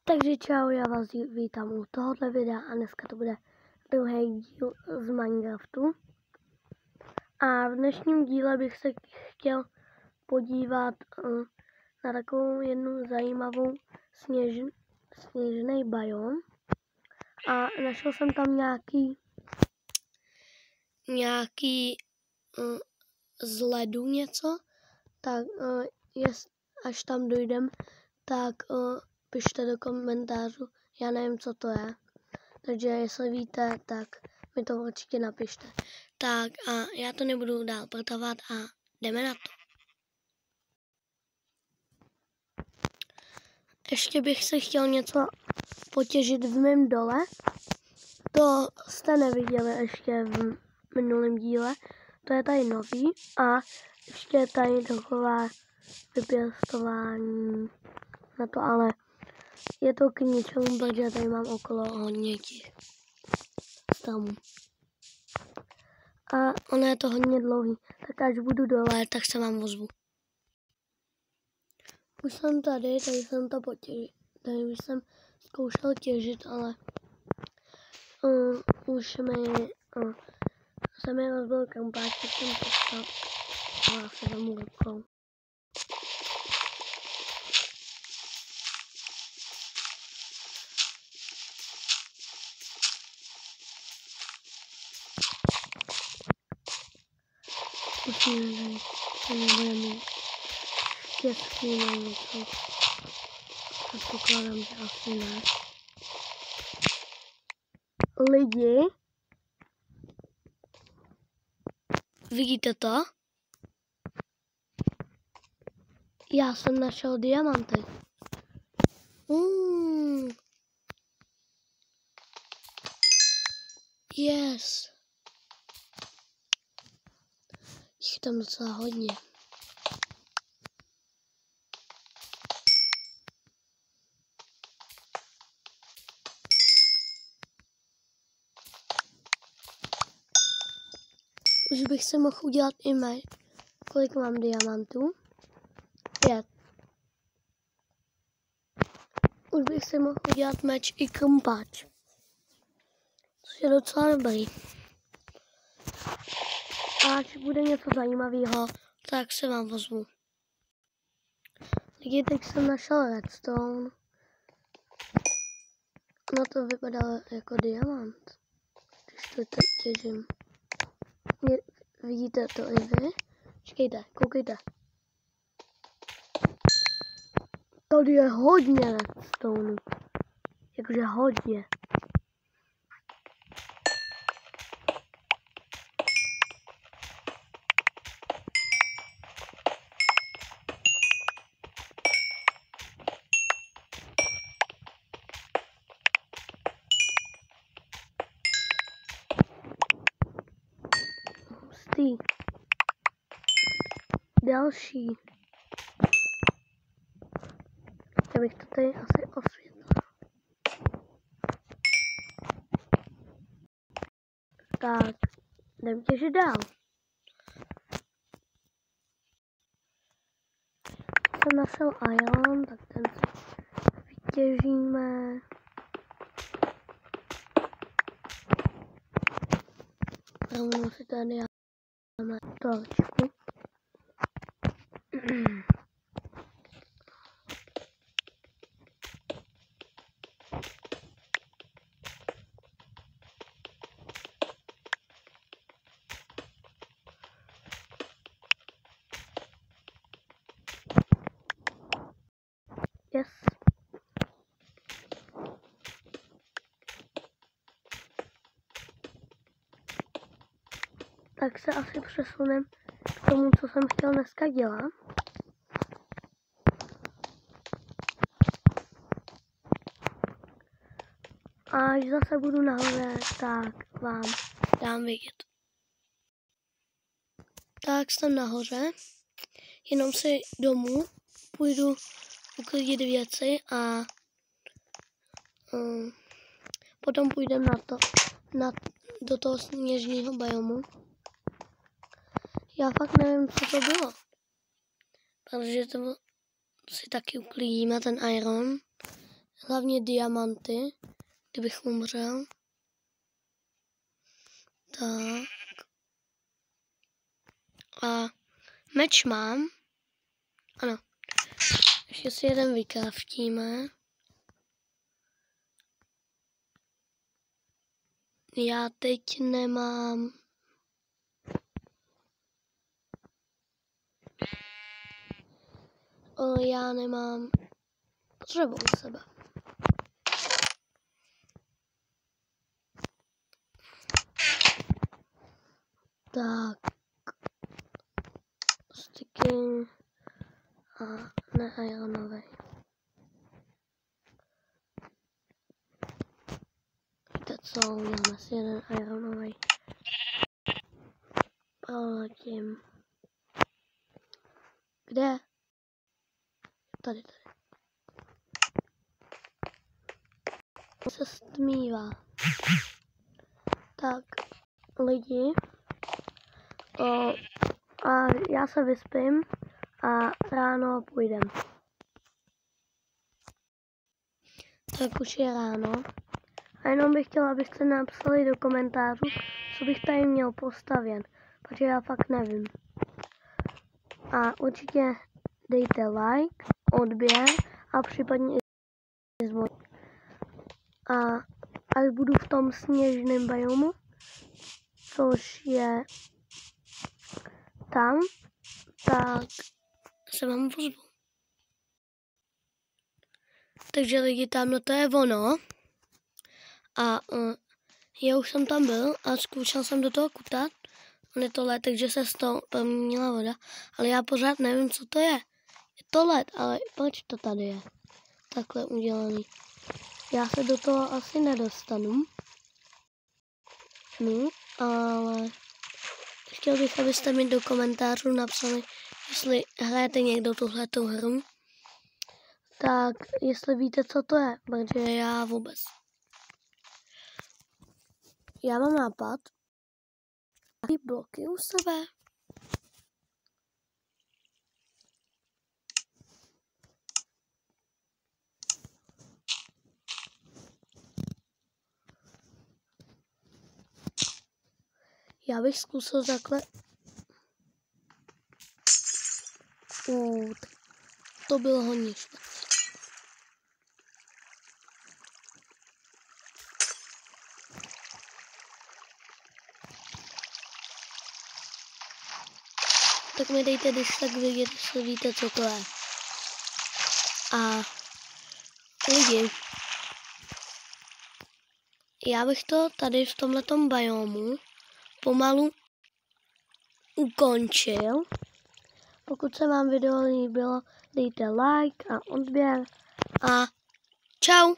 Takže čau, já vás vítám u tohoto videa a dneska to bude druhý díl z Minecraftu. A v dnešním díle bych se chtěl podívat na takovou jednu zajímavou sněžný biom. A našel jsem tam nějaký z ledu něco, tak až tam dojdem, tak pište do komentářů, já nevím, co to je. Takže jestli víte, tak mi to určitě napište. Tak a já to nebudu dál protahovat a jdeme na to. Ještě bych se chtěl něco potěžit v mém dole. To jste neviděli ještě v minulém díle. To je tady nový a ještě je tady taková vypěstování na to, ale je to k ničemu, protože tady mám okolo hodně těch stromů. A ono je to hodně dlouhý, tak až budu dole, tak se vám ozvu. Už jsem tady jsem to potěžil. Tady už jsem zkoušel těžit, ale už se mi rozbil kampáč, tak jsem přestal a já se vemu rukou. Musíme tady nebudeme mít štěstí na něco. Předpokládám, že asi ne. Lidi, vidíte to? Já jsem našel diamanty. Yes. Jich tam docela hodně. Už bych se mohl udělat i meč. Kolik mám diamantů? 5. Už bych si mohl udělat meč i krumpáč. Což je docela dobrý. A až bude něco zajímavého, tak se vám ozvu. Lidi, teď jsem našel redstone. No to vypadalo jako diamant, když to těžím. Vidíte to i vy? Čekejte, koukejte. Tady je hodně redstone. Jakože hodně. Hustý. Další. Já bych to tady asi osvětlil. Tak, jdem těžit dál. Jsem našel iron, tak ten si vytěžíme. Rovnou si tady dáme torčku. Yes. Tak se asi přesunem k tomu, co jsem chtěl dneska dělat. A až zase budu nahoře, tak vám dám vědět. Tak jsem nahoře, jenom si domů půjdu uklidit věci a potom půjdeme do toho sněžního biomu. Já fakt nevím, co to bylo, protože to si taky uklidíme ten iron. hlavně diamanty, kdybych umřel. Tak. A meč mám. Ano. Ještě si jeden vykraftíme. Já teď nemám... Já nemám dřevo u sebe. Tak. Sticking. A ne ironovej. Víte co, uděláme si jeden ironovej. Proletím. Kde? Tady. Se stmívá. Tak, lidi. A já se vyspím a ráno půjdem. Tak už je ráno. A jenom bych chtěla, abyste napsali do komentářů, co bych tady měl postavět, protože já fakt nevím. A určitě dejte like, odběr a případně i zvon. A až budu v tom sněžném biomu, což je tam, tak se vám pozvu. Takže lidi, tamno to je ono. A já už jsem tam byl a zkoušel jsem do toho kutat. On je to led, takže se z toho proměnila voda. Ale já pořád nevím, co to je. Je to led, ale proč to tady je takhle udělaný? Já se do toho asi nedostanu. No, ale chtěl bych, abyste mi do komentářů napsali, jestli hrajete někdo tuhletu hru. Tak, jestli víte, co to je, protože já vůbec. Já mám nápad. Jaký bloky u sebe? Já bych zkusil takhle. To bylo hodně špatně. Tak mi dejte, když tak vědět, jestli víte, co to je. A lidi, já bych to tady v tomhletom biomu pomalu ukončil. Pokud se vám video líbilo, dejte like a odběr a čau!